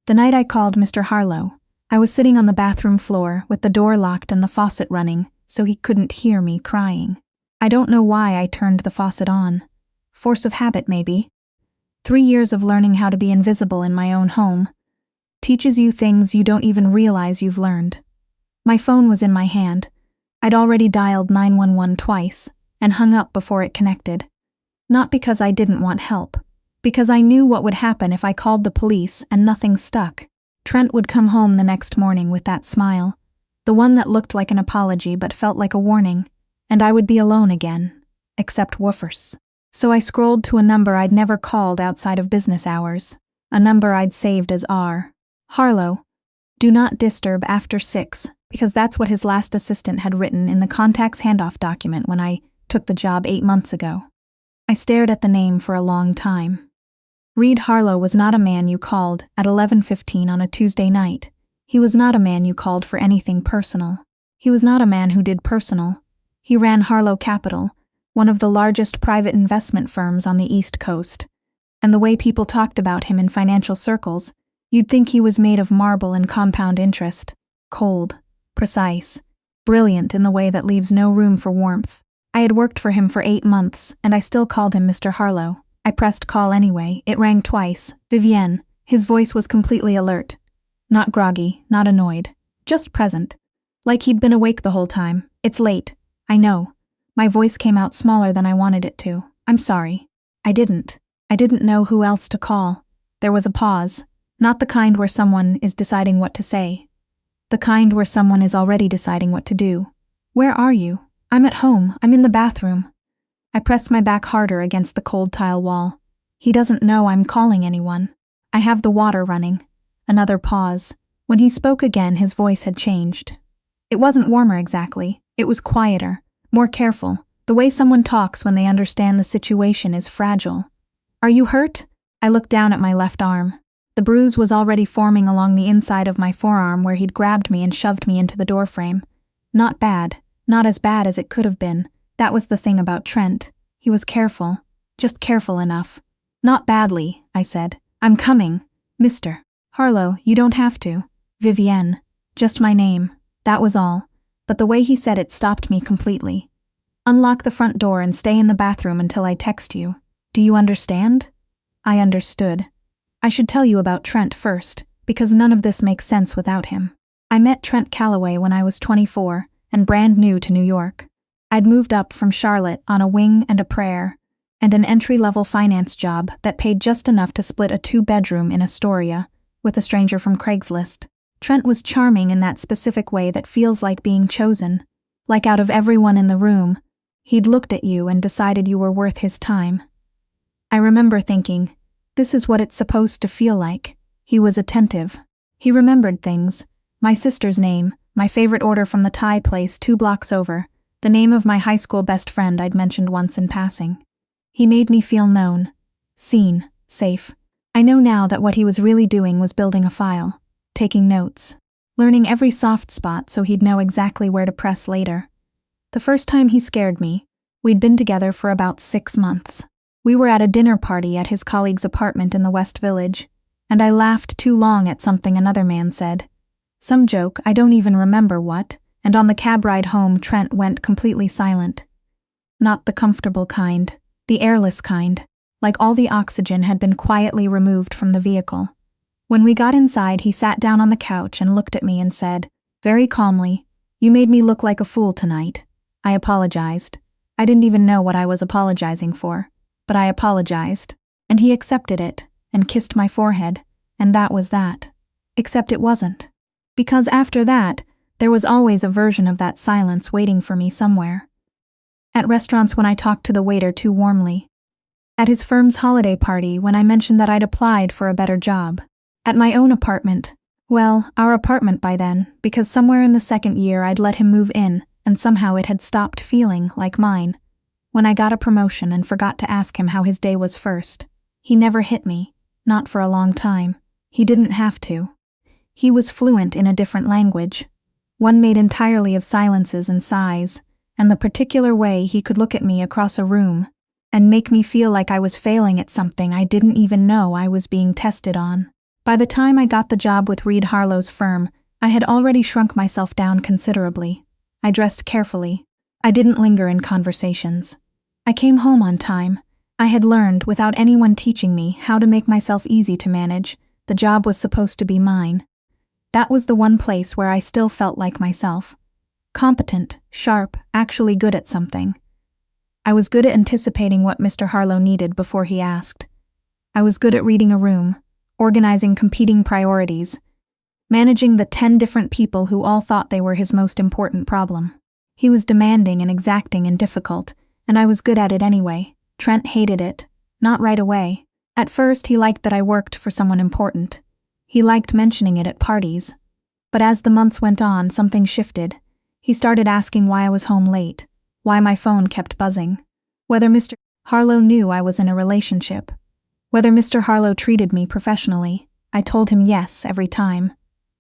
The night I called Mr. Harlow, I was sitting on the bathroom floor with the door locked and the faucet running so he couldn't hear me crying. I don't know why I turned the faucet on. Force of habit, maybe. 3 years of learning how to be invisible in my own home teaches you things you don't even realize you've learned. My phone was in my hand. I'd already dialed 911 twice and hung up before it connected. Not because I didn't want help, because I knew what would happen if I called the police and nothing stuck. Trent would come home the next morning with that smile, the one that looked like an apology but felt like a warning, and I would be alone again, except woofers. So I scrolled to a number I'd never called outside of business hours, a number I'd saved as R. Harlow, do not disturb after 6, because that's what his last assistant had written in the contacts handoff document when I took the job 8 months ago. I stared at the name for a long time. Reed Harlow was not a man you called at 11:15 on a Tuesday night. He was not a man you called for anything personal. He was not a man who did personal. He ran Harlow Capital, one of the largest private investment firms on the East Coast, and the way people talked about him in financial circles, you'd think he was made of marble and compound interest, cold, precise, brilliant in the way that leaves no room for warmth. I had worked for him for 8 months, and I still called him Mr. Harlow. I pressed call anyway. It rang twice. Vivienne. His voice was completely alert. Not groggy, not annoyed. Just present. Like he'd been awake the whole time. It's late. I know. My voice came out smaller than I wanted it to. I'm sorry. I didn't know who else to call. There was a pause. Not the kind where someone is deciding what to say. The kind where someone is already deciding what to do. Where are you? I'm at home. I'm in the bathroom. I pressed my back harder against the cold tile wall. He doesn't know I'm calling anyone. I have the water running. Another pause. When he spoke again, his voice had changed. It wasn't warmer exactly. It was quieter, more careful. The way someone talks when they understand the situation is fragile. Are you hurt? I looked down at my left arm. The bruise was already forming along the inside of my forearm where he'd grabbed me and shoved me into the doorframe. Not bad. Not as bad as it could have been. That was the thing about Trent. He was careful. Just careful enough. Not badly, I said. I'm coming. Mr. Harlow, you don't have to. Vivienne. Just my name. That was all. But the way he said it stopped me completely. Unlock the front door and stay in the bathroom until I text you. Do you understand? I understood. I should tell you about Trent first, because none of this makes sense without him. I met Trent Calloway when I was 24 and brand new to New York. I'd moved up from Charlotte on a wing and a prayer, and an entry-level finance job that paid just enough to split a 2-bedroom in Astoria with a stranger from Craigslist. Trent was charming in that specific way that feels like being chosen. Like out of everyone in the room, he'd looked at you and decided you were worth his time. I remember thinking, this is what it's supposed to feel like. He was attentive. He remembered things. My sister's name, my favorite order from the Thai place 2 blocks over, the name of my high school best friend I'd mentioned once in passing. He made me feel known, seen, safe. I know now that what he was really doing was building a file, taking notes, learning every soft spot so he'd know exactly where to press later. The first time he scared me, we'd been together for about 6 months. We were at a dinner party at his colleague's apartment in the West Village, and I laughed too long at something another man said. Some joke, I don't even remember what, and on the cab ride home Trent went completely silent. Not the comfortable kind, the airless kind, like all the oxygen had been quietly removed from the vehicle. When we got inside, he sat down on the couch and looked at me and said, very calmly, "You made me look like a fool tonight." I apologized. I didn't even know what I was apologizing for, but I apologized, and he accepted it and kissed my forehead, and that was that. Except it wasn't. Because after that, there was always a version of that silence waiting for me somewhere. At restaurants when I talked to the waiter too warmly. At his firm's holiday party when I mentioned that I'd applied for a better job. At my own apartment. Well, our apartment by then, because somewhere in the 2nd year I'd let him move in, and somehow it had stopped feeling like mine. When I got a promotion and forgot to ask him how his day was first. He never hit me. Not for a long time. He didn't have to. He was fluent in a different language, one made entirely of silences and sighs, and the particular way he could look at me across a room and make me feel like I was failing at something I didn't even know I was being tested on. By the time I got the job with Reed Harlow's firm, I had already shrunk myself down considerably. I dressed carefully. I didn't linger in conversations. I came home on time. I had learned, without anyone teaching me, how to make myself easy to manage. The job was supposed to be mine. That was the one place where I still felt like myself. Competent, sharp, actually good at something. I was good at anticipating what Mr. Harlow needed before he asked. I was good at reading a room, organizing competing priorities, managing the 10 different people who all thought they were his most important problem. He was demanding and exacting and difficult, and I was good at it anyway. Trent hated it. Not right away. At first, he liked that I worked for someone important. He liked mentioning it at parties. But as the months went on, something shifted. He started asking why I was home late, why my phone kept buzzing, whether Mr. Harlow knew I was in a relationship, whether Mr. Harlow treated me professionally. I told him yes every time,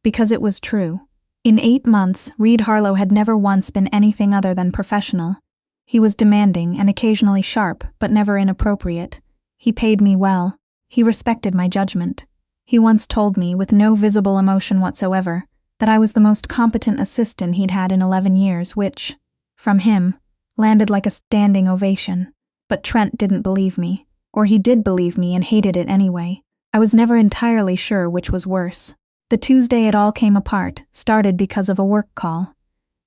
because it was true. In 8 months, Reed Harlow had never once been anything other than professional. He was demanding and occasionally sharp, but never inappropriate. He paid me well. He respected my judgment. He once told me, with no visible emotion whatsoever, that I was the most competent assistant he'd had in 11 years, which, from him, landed like a standing ovation. But Trent didn't believe me. Or he did believe me and hated it anyway. I was never entirely sure which was worse. The Tuesday it all came apart started because of a work call.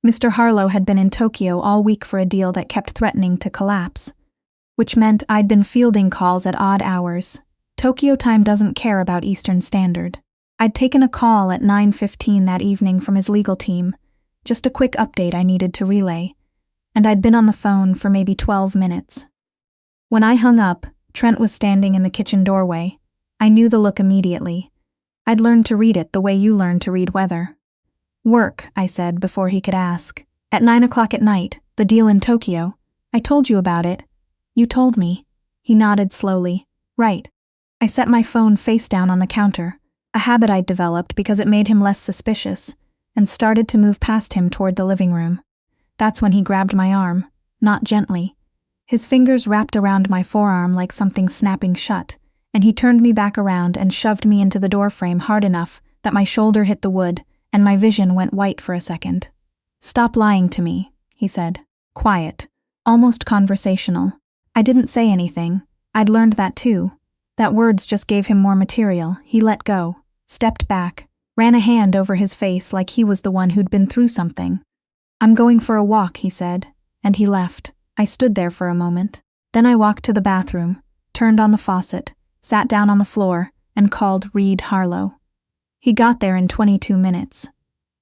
Mr. Harlow had been in Tokyo all week for a deal that kept threatening to collapse, which meant I'd been fielding calls at odd hours. Tokyo time doesn't care about Eastern Standard. I'd taken a call at 9:15 that evening from his legal team, just a quick update I needed to relay, and I'd been on the phone for maybe 12 minutes. When I hung up, Trent was standing in the kitchen doorway. I knew the look immediately. I'd learned to read it the way you learn to read weather. Work, I said before he could ask. At 9 o'clock at night, the deal in Tokyo. I told you about it. You told me. He nodded slowly. Right. I set my phone face down on the counter, a habit I'd developed because it made him less suspicious, and started to move past him toward the living room. That's when he grabbed my arm, not gently. His fingers wrapped around my forearm like something snapping shut, and he turned me back around and shoved me into the doorframe hard enough that my shoulder hit the wood, and my vision went white for a second. Stop lying to me, he said. Quiet, almost conversational. I didn't say anything. I'd learned that too. That words just gave him more material. He let go, stepped back, ran a hand over his face like he was the one who'd been through something. I'm going for a walk, he said, and he left. I stood there for a moment. Then I walked to the bathroom, turned on the faucet, sat down on the floor, and called Reed Harlow. He got there in 22 minutes.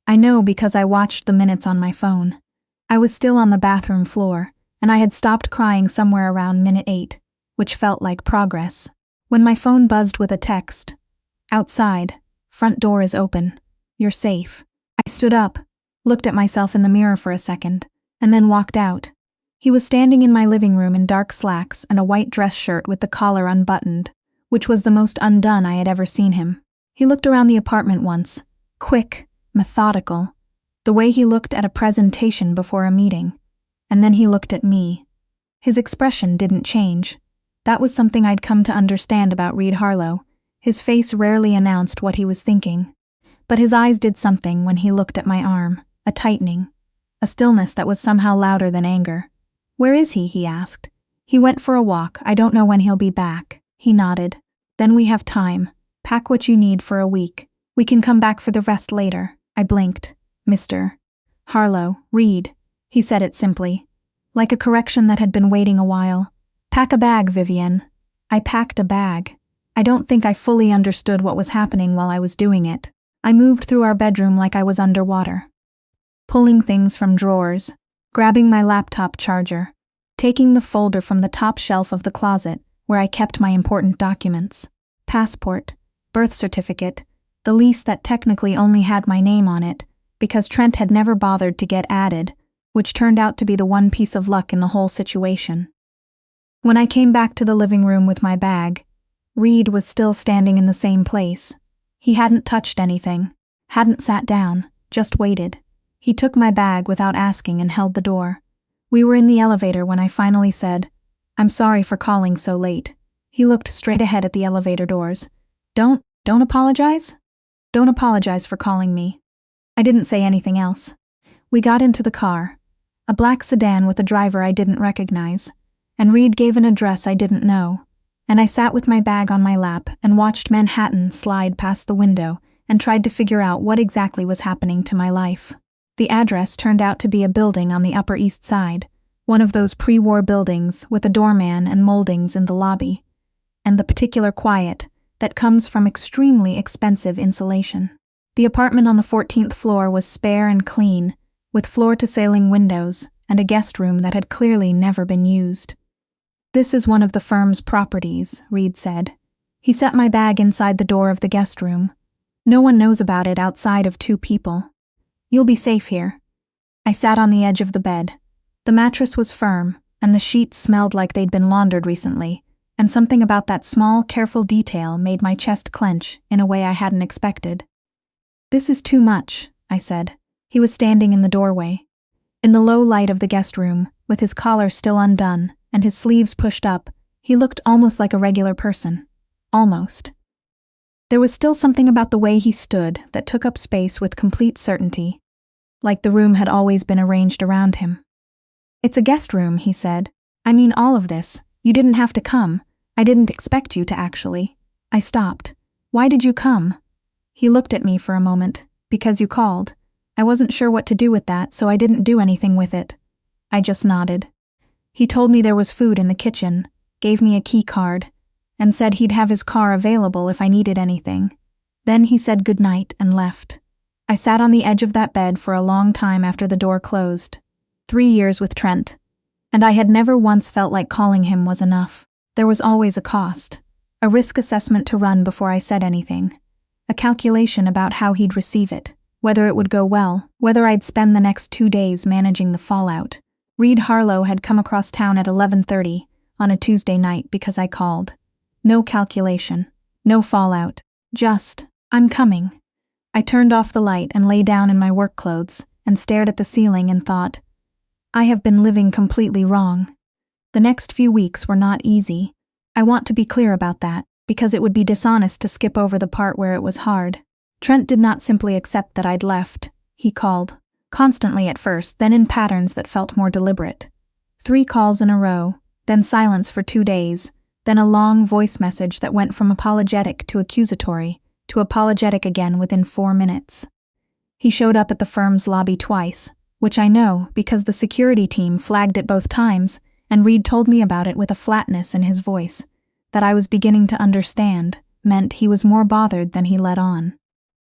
I know because I watched the minutes on my phone. I was still on the bathroom floor, and I had stopped crying somewhere around minute 8, which felt like progress, when my phone buzzed with a text. Outside, front door is open. You're safe. I stood up, looked at myself in the mirror for a second, and then walked out. He was standing in my living room in dark slacks and a white dress shirt with the collar unbuttoned, which was the most undone I had ever seen him. He looked around the apartment once, quick, methodical, the way he looked at a presentation before a meeting, and then he looked at me. His expression didn't change. That was something I'd come to understand about Reed Harlow. His face rarely announced what he was thinking, but his eyes did something when he looked at my arm, a tightening, a stillness that was somehow louder than anger. Where is he? He asked. He went for a walk. I don't know when he'll be back. He nodded. Then we have time. Pack what you need for a week. We can come back for the rest later. I blinked. Mr. Harlow, Reed. He said it simply, like a correction that had been waiting a while. Pack a bag, Vivienne. I packed a bag. I don't think I fully understood what was happening while I was doing it. I moved through our bedroom like I was underwater, pulling things from drawers, grabbing my laptop charger, taking the folder from the top shelf of the closet where I kept my important documents. Passport, birth certificate, the lease that technically only had my name on it because Trent had never bothered to get added, which turned out to be the one piece of luck in the whole situation. When I came back to the living room with my bag, Reed was still standing in the same place. He hadn't touched anything, hadn't sat down, just waited. He took my bag without asking and held the door. We were in the elevator when I finally said, "I'm sorry for calling so late." He looked straight ahead at the elevator doors. Don't Don't apologize? Don't apologize for calling me. I didn't say anything else. We got into the car, a black sedan with a driver I didn't recognize, and Reed gave an address I didn't know, and I sat with my bag on my lap and watched Manhattan slide past the window and tried to figure out what exactly was happening to my life. The address turned out to be a building on the Upper East Side, one of those pre-war buildings with a doorman and moldings in the lobby, and the particular quiet that comes from extremely expensive insulation. The apartment on the 14th floor was spare and clean, with floor-to-ceiling windows and a guest room that had clearly never been used. This is one of the firm's properties, Reed said. He set my bag inside the door of the guest room. No one knows about it outside of 2 people. You'll be safe here. I sat on the edge of the bed. The mattress was firm, and the sheets smelled like they'd been laundered recently, and something about that small, careful detail made my chest clench in a way I hadn't expected. This is too much, I said. He was standing in the doorway. In the low light of the guest room, with his collar still undone and his sleeves pushed up, he looked almost like a regular person. Almost. There was still something about the way he stood that took up space with complete certainty, like the room had always been arranged around him. It's a guest room, he said. I mean all of this. You didn't have to come. I didn't expect you to actually. I stopped. Why did you come? He looked at me for a moment. Because you called. I wasn't sure what to do with that, so I didn't do anything with it. I just nodded. He told me there was food in the kitchen, gave me a key card, and said he'd have his car available if I needed anything. Then he said goodnight and left. I sat on the edge of that bed for a long time after the door closed. 3 years with Trent, and I had never once felt like calling him was enough. There was always a cost, a risk assessment to run before I said anything, a calculation about how he'd receive it, whether it would go well, whether I'd spend the next 2 days managing the fallout. Reed Harlow had come across town at 11:30 on a Tuesday night because I called. No calculation, no fallout, just, I'm coming. I turned off the light and lay down in my work clothes and stared at the ceiling and thought, I have been living completely wrong. The next few weeks were not easy. I want to be clear about that, because it would be dishonest to skip over the part where it was hard. Trent did not simply accept that I'd left. He called. Constantly at first, then in patterns that felt more deliberate. 3 calls in a row, then silence for 2 days, then a long voice message that went from apologetic to accusatory, to apologetic again within 4 minutes. He showed up at the firm's lobby twice, which I know because the security team flagged it both times, and Reed told me about it with a flatness in his voice that I was beginning to understand meant he was more bothered than he let on.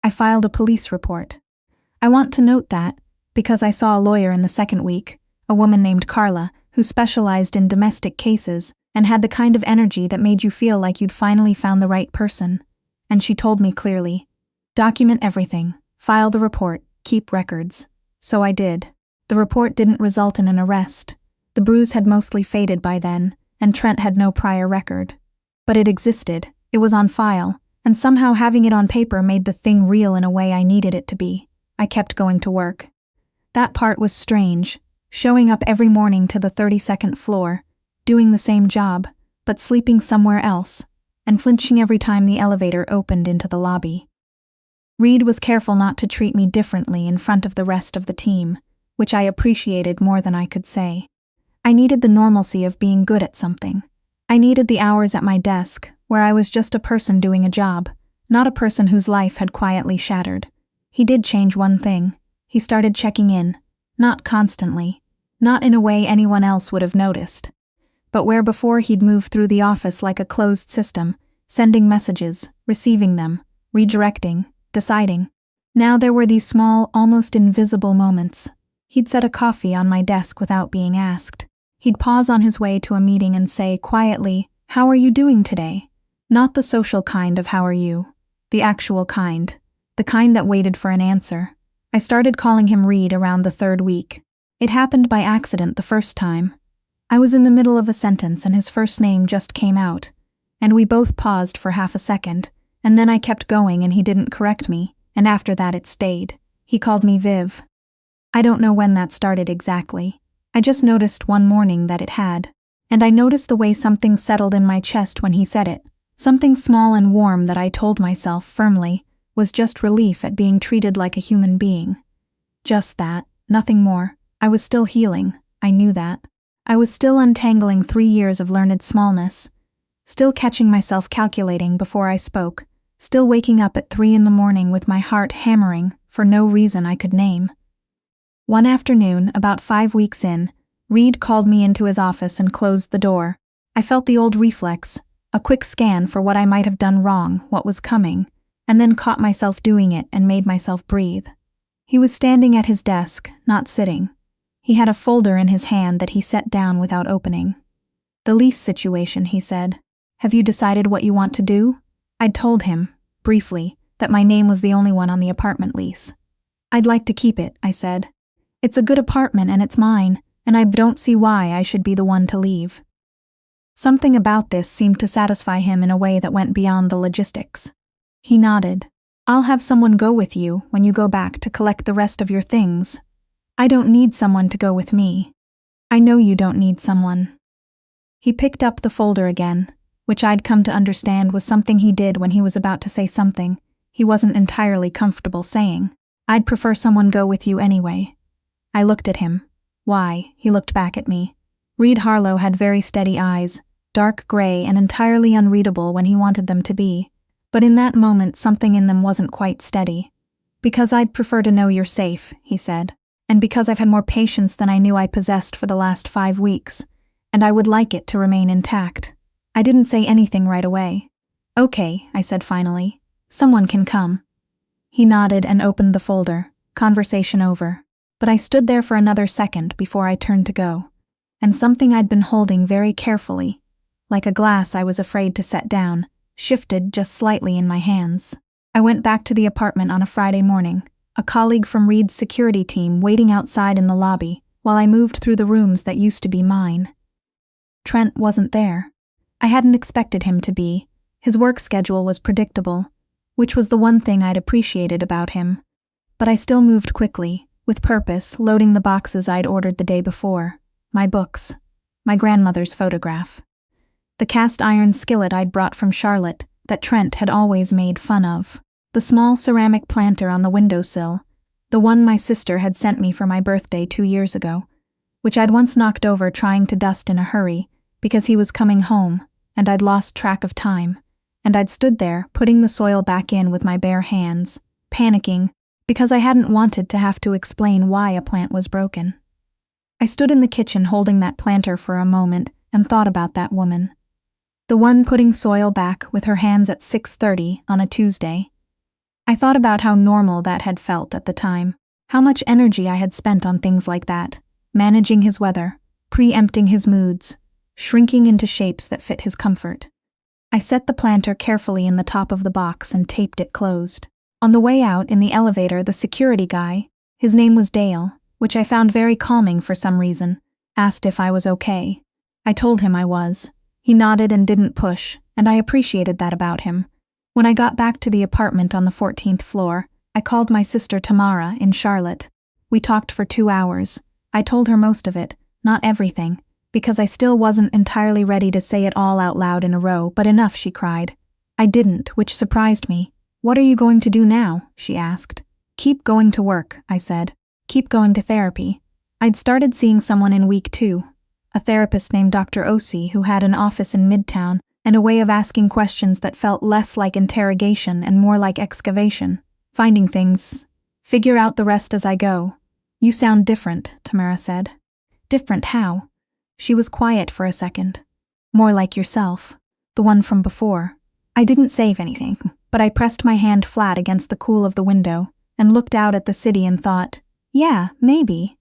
I filed a police report. I want to note that, because I saw a lawyer in the second week, a woman named Carla, who specialized in domestic cases and had the kind of energy that made you feel like you'd finally found the right person. And she told me clearly, document everything, file the report, keep records. So I did. The report didn't result in an arrest. The bruise had mostly faded by then, and Trent had no prior record. But it existed, it was on file, and somehow having it on paper made the thing real in a way I needed it to be. I kept going to work. That part was strange, showing up every morning to the 32nd floor, doing the same job, but sleeping somewhere else, and flinching every time the elevator opened into the lobby. Reed was careful not to treat me differently in front of the rest of the team, which I appreciated more than I could say. I needed the normalcy of being good at something. I needed the hours at my desk, where I was just a person doing a job, not a person whose life had quietly shattered. He did change one thing. He started checking in, not constantly, not in a way anyone else would have noticed, but where before he'd move through the office like a closed system, sending messages, receiving them, redirecting, deciding. Now there were these small, almost invisible moments. He'd set a coffee on my desk without being asked. He'd pause on his way to a meeting and say quietly, "How are you doing today?" Not the social kind of "how are you," the actual kind, the kind that waited for an answer. I started calling him Reed around the 3rd week. It happened by accident the first time. I was in the middle of a sentence and his first name just came out, and we both paused for half a second, and then I kept going and he didn't correct me, and after that it stayed. He called me Viv. I don't know when that started exactly. I just noticed one morning that it had, and I noticed the way something settled in my chest when he said it, Something small and warm that I told myself firmly was just relief at being treated like a human being. Just that, nothing more. I was still healing, I knew that. I was still untangling 3 years of learned smallness, still catching myself calculating before I spoke, still waking up at 3 a.m. with my heart hammering for no reason I could name. One afternoon, about 5 weeks in, Reed called me into his office and closed the door. I felt the old reflex, a quick scan for what I might have done wrong, what was coming, and then caught myself doing it and made myself breathe. He was standing at his desk, not sitting. He had a folder in his hand that he set down without opening. "The lease situation," he said. "Have you decided what you want to do?" I'd told him, briefly, that my name was the only one on the apartment lease. "I'd like to keep it," I said. "It's a good apartment and it's mine, and I don't see why I should be the one to leave." Something about this seemed to satisfy him in a way that went beyond the logistics. He nodded. "I'll have someone go with you when you go back to collect the rest of your things. I don't need someone to go with me. I know you don't need someone." He picked up the folder again, which I'd come to understand was something he did when he was about to say something he wasn't entirely comfortable saying. "I'd prefer someone go with you anyway." I looked at him. "Why?" He looked back at me. Reed Harlow had very steady eyes, dark gray and entirely unreadable when he wanted them to be. But in that moment, something in them wasn't quite steady. "Because I'd prefer to know you're safe," he said. "And because I've had more patience than I knew I possessed for the last 5 weeks, and I would like it to remain intact." I didn't say anything right away. "Okay," I said finally. "Someone can come." He nodded and opened the folder, conversation over. But I stood there for another second before I turned to go, and something I'd been holding very carefully, like a glass I was afraid to set down, shifted just slightly in my hands. I went back to the apartment on a Friday morning, a colleague from Reed's security team waiting outside in the lobby while I moved through the rooms that used to be mine. Trent wasn't there. I hadn't expected him to be. His work schedule was predictable, which was the one thing I'd appreciated about him. But I still moved quickly, with purpose, loading the boxes I'd ordered the day before. My books. My grandmother's photograph. The cast iron skillet I'd brought from Charlotte that Trent had always made fun of. The small ceramic planter on the windowsill, the one my sister had sent me for my birthday 2 years ago, which I'd once knocked over trying to dust in a hurry because he was coming home, and I'd lost track of time, and I'd stood there putting the soil back in with my bare hands, panicking because I hadn't wanted to have to explain why a plant was broken. I stood in the kitchen holding that planter for a moment and thought about that woman. The one putting soil back with her hands at 6:30 on a Tuesday. I thought about how normal that had felt at the time, how much energy I had spent on things like that, managing his weather, preempting his moods, shrinking into shapes that fit his comfort. I set the planter carefully in the top of the box and taped it closed. On the way out in the elevator, the security guy, his name was Dale, which I found very calming for some reason, asked if I was okay. I told him I was. He nodded and didn't push, and I appreciated that about him. When I got back to the apartment on the 14th floor, I called my sister Tamara in Charlotte. We talked for 2 hours. I told her most of it, not everything, because I still wasn't entirely ready to say it all out loud in a row, but enough, she cried. I didn't, which surprised me. "What are you going to do now?" she asked. "Keep going to work," I said. "Keep going to therapy." I'd started seeing someone in week 2, a therapist named Dr. Osi who had an office in Midtown and a way of asking questions that felt less like interrogation and more like excavation, finding things. "Figure out the rest as I go." "You sound different," Tamara said. "Different how?" She was quiet for a second. "More like yourself, the one from before." I didn't say anything, but I pressed my hand flat against the cool of the window and looked out at the city and thought, yeah, maybe.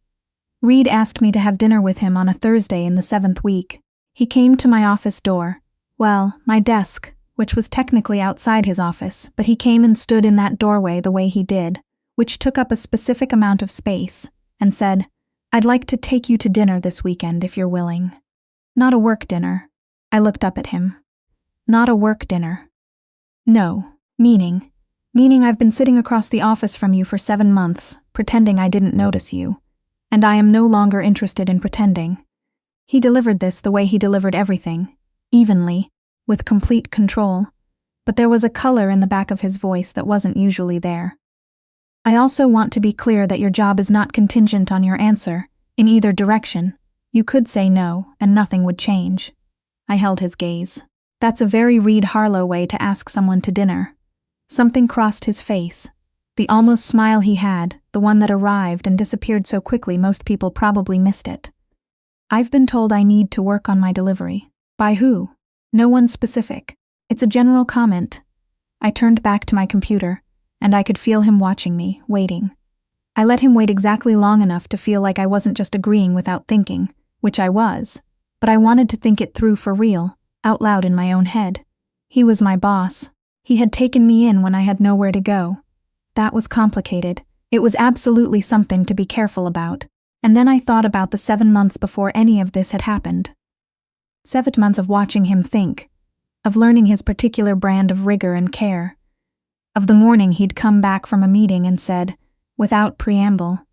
Reed asked me to have dinner with him on a Thursday in the 7th week. He came to my office door. Well, my desk, which was technically outside his office, but he came and stood in that doorway the way he did, which took up a specific amount of space, and said, "I'd like to take you to dinner this weekend if you're willing." Not a work dinner. I looked up at him. Not a work dinner. No, meaning I've been sitting across the office from you for 7 months, pretending I didn't notice you, and I am no longer interested in pretending. He delivered this the way he delivered everything, evenly, with complete control. but there was a color in the back of his voice that wasn't usually there. I also want to be clear that your job is not contingent on your answer, in either direction. You could say no, and nothing would change. I held his gaze. That's a very Reed Harlow way to ask someone to dinner. Something crossed his face. The almost smile he had, the one that arrived and disappeared so quickly most people probably missed it. I've been told I need to work on my delivery. By who? No one specific. It's a general comment. I turned back to my computer, and I could feel him watching me, waiting. I let him wait exactly long enough to feel like I wasn't just agreeing without thinking, which I was, but I wanted to think it through for real, out loud in my own head. He was my boss. He had taken me in when I had nowhere to go. That was complicated. It was absolutely something to be careful about. And then I thought about the 7 months before any of this had happened. 7 months of watching him think, of learning his particular brand of rigor and care, of the morning he'd come back from a meeting and said, without preamble,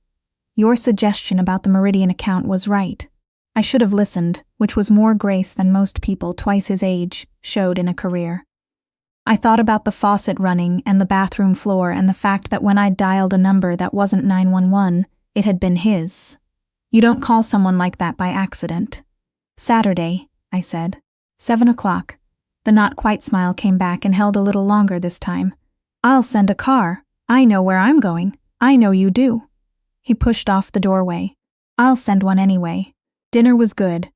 "Your suggestion about the Meridian account was right." I should have listened, which was more grace than most people twice his age showed in a career. I thought about the faucet running and the bathroom floor and the fact that when I dialed a number that wasn't 911, it had been his. You don't call someone like that by accident. Saturday, I said. 7 o'clock. The not-quite smile came back and held a little longer this time. I'll send a car. I know where I'm going. I know you do. He pushed off the doorway. I'll send one anyway. Dinner was good.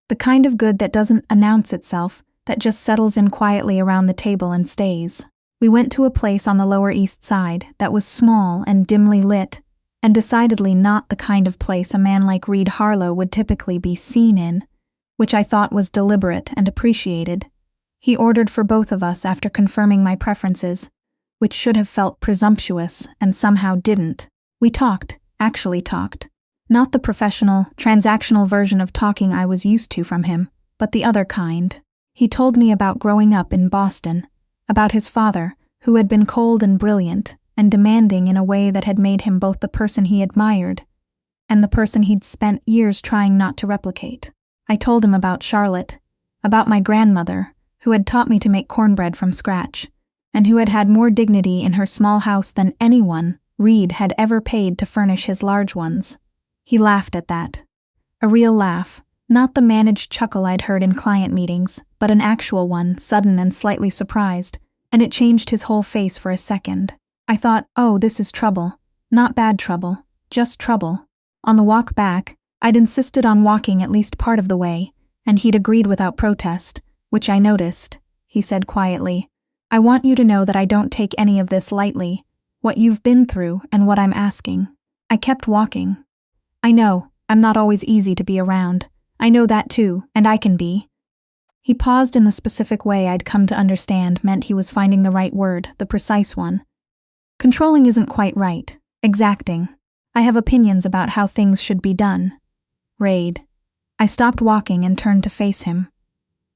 The kind of good that doesn't announce itself, that just settles in quietly around the table and stays. We went to a place on the Lower East Side that was small and dimly lit, and decidedly not the kind of place a man like Reed Harlow would typically be seen in, which I thought was deliberate and appreciated. He ordered for both of us after confirming my preferences, which should have felt presumptuous and somehow didn't. We talked, actually talked. Not the professional, transactional version of talking I was used to from him, but the other kind. He told me about growing up in Boston, about his father, who had been cold and brilliant, and demanding in a way that had made him both the person he admired and the person he'd spent years trying not to replicate. I told him about Charlotte, about my grandmother, who had taught me to make cornbread from scratch, and who had had more dignity in her small house than anyone Reed had ever paid to furnish his large ones. He laughed at that. A real laugh, not the managed chuckle I'd heard in client meetings, but an actual one, sudden and slightly surprised, and it changed his whole face for a second. I thought, oh, this is trouble. Not bad trouble, just trouble. On the walk back, I'd insisted on walking at least part of the way, and he'd agreed without protest, which I noticed. He said quietly, I want you to know that I don't take any of this lightly, what you've been through and what I'm asking. I kept walking. I know, I'm not always easy to be around. I know that too, and I can be. He paused in the specific way I'd come to understand meant he was finding the right word, the precise one. Controlling isn't quite right. Exacting. I have opinions about how things should be done. Raid. I stopped walking and turned to face him.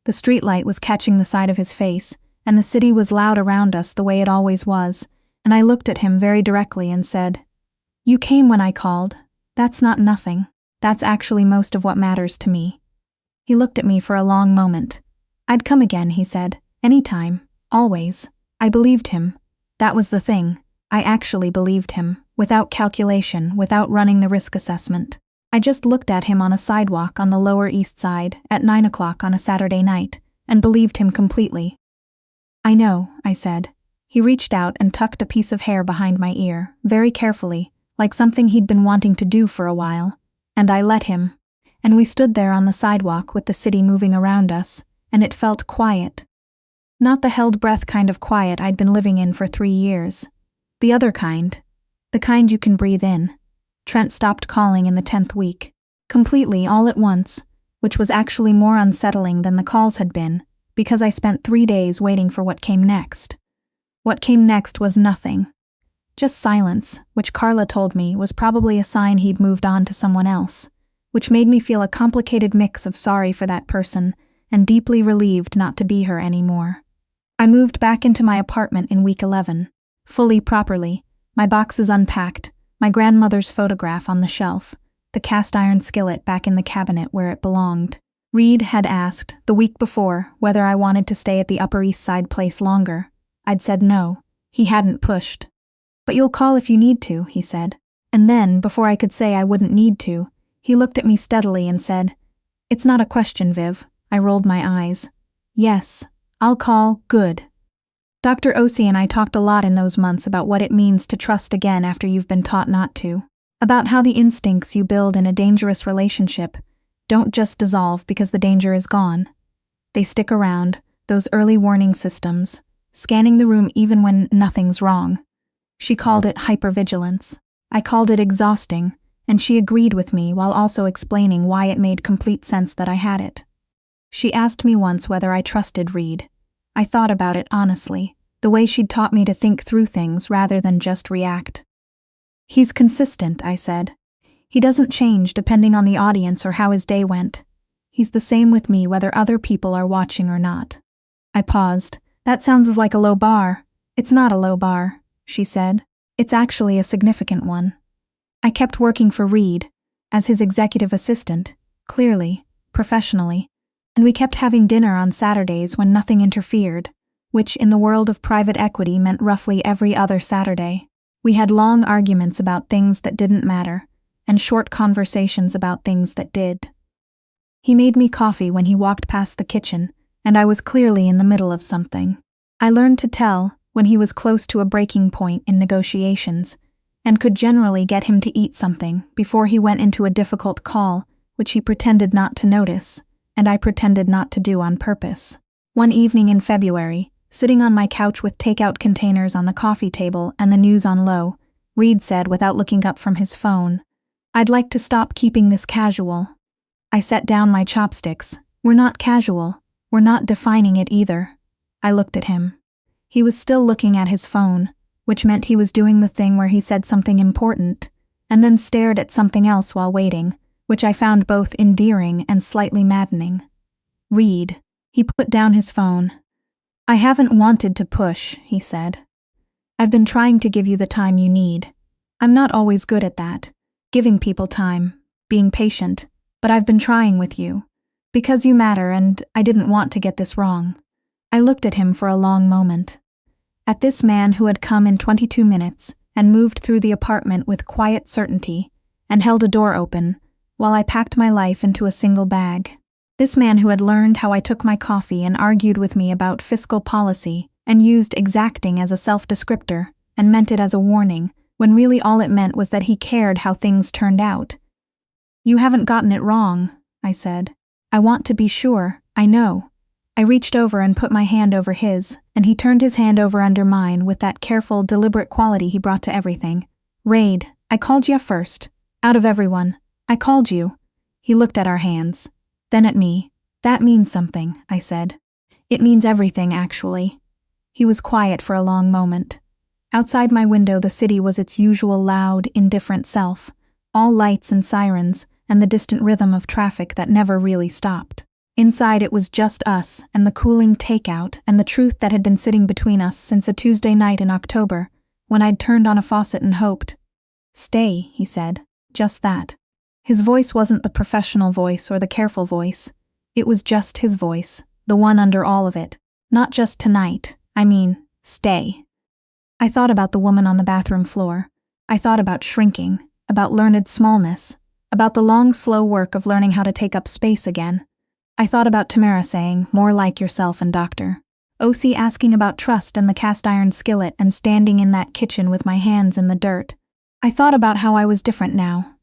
The streetlight was catching the side of his face, and the city was loud around us the way it always was, and I looked at him very directly and said, You came when I called. That's not nothing. That's actually most of what matters to me. He looked at me for a long moment. I'd come again, he said. Anytime. Always. I believed him. That was the thing. I actually believed him, without calculation, without running the risk assessment. I just looked at him on a sidewalk on the Lower East Side at 9 o'clock on a Saturday night, and believed him completely. I know, I said. He reached out and tucked a piece of hair behind my ear, very carefully, like something he'd been wanting to do for a while, and I let him, and we stood there on the sidewalk with the city moving around us, and it felt quiet. Not the held breath kind of quiet I'd been living in for 3 years. The other kind. The kind you can breathe in. Trent stopped calling in the 10th week. Completely, all at once, which was actually more unsettling than the calls had been, because I spent 3 days waiting for what came next. What came next was nothing. Just silence, which Carla told me was probably a sign he'd moved on to someone else, which made me feel a complicated mix of sorry for that person and deeply relieved not to be her anymore. I moved back into my apartment in week 11, fully properly, my boxes unpacked, my grandmother's photograph on the shelf, the cast-iron skillet back in the cabinet where it belonged. Reed had asked, the week before, whether I wanted to stay at the Upper East Side place longer, I'd said no. He hadn't pushed. "But you'll call if you need to," he said. And then, before I could say I wouldn't need to, he looked at me steadily and said, "It's not a question, Viv." I rolled my eyes. "Yes, I'll call. Good." Dr. Osi and I talked a lot in those months about what it means to trust again after you've been taught not to. About how the instincts you build in a dangerous relationship don't just dissolve because the danger is gone. They stick around, those early warning systems, scanning the room even when nothing's wrong. She called it hypervigilance. I called it exhausting, and she agreed with me while also explaining why it made complete sense that I had it. She asked me once whether I trusted Reed. I thought about it honestly, the way she'd taught me to think through things rather than just react. "He's consistent," I said. "He doesn't change depending on the audience or how his day went. He's the same with me whether other people are watching or not." I paused. "That sounds like a low bar." "It's not a low bar," she said. "It's actually a significant one. I kept working for Reed, as his executive assistant, clearly, professionally, and we kept having dinner on Saturdays when nothing interfered, which in the world of private equity meant roughly every other Saturday. We had long arguments about things that didn't matter, and short conversations about things that did. He made me coffee when he walked past the kitchen, and I was clearly in the middle of something. I learned to tell when he was close to a breaking point in negotiations, and could generally get him to eat something before he went into a difficult call, which he pretended not to notice, and I pretended not to do on purpose. One evening in February, sitting on my couch with takeout containers on the coffee table and the news on low, Reed said without looking up from his phone, "I'd like to stop keeping this casual." I set down my chopsticks. "We're not casual. We're not defining it either." I looked at him. He was still looking at his phone, which meant he was doing the thing where he said something important, and then stared at something else while waiting, which I found both endearing and slightly maddening. "Reed." He put down his phone. "I haven't wanted to push," he said. "I've been trying to give you the time you need. I'm not always good at that, giving people time, being patient, but I've been trying with you, because you matter and I didn't want to get this wrong." I looked at him for a long moment. At this man who had come in 22 minutes and moved through the apartment with quiet certainty and held a door open while I packed my life into a single bag. This man who had learned how I took my coffee and argued with me about fiscal policy and used exacting as a self-descriptor and meant it as a warning, when really all it meant was that he cared how things turned out. "You haven't gotten it wrong," I said. "I want to be sure, I know." I reached over and put my hand over his, and he turned his hand over under mine with that careful, deliberate quality he brought to everything. "Raid, I called you first. Out of everyone. I called you." He looked at our hands. Then at me. "That means something," I said. "It means everything, actually." He was quiet for a long moment. Outside my window the city was its usual loud, indifferent self, all lights and sirens, and the distant rhythm of traffic that never really stopped. Inside it was just us and the cooling takeout and the truth that had been sitting between us since a Tuesday night in October, when I'd turned on a faucet and hoped. "Stay," he said. Just that. His voice wasn't the professional voice or the careful voice. It was just his voice, the one under all of it. Not just tonight, I mean, stay. I thought about the woman on the bathroom floor. I thought about shrinking, about learned smallness, about the long, slow work of learning how to take up space again. I thought about Tamara saying, "More like yourself and doctor." Osi asking about trust and the cast iron skillet and standing in that kitchen with my hands in the dirt. I thought about how I was different now.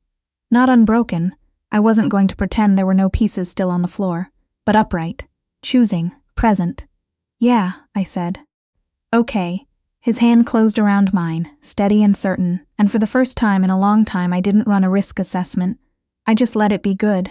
Not unbroken. I wasn't going to pretend there were no pieces still on the floor, but upright, choosing, present. "Yeah," I said. "Okay." His hand closed around mine, steady and certain, and for the first time in a long time I didn't run a risk assessment. I just let it be good.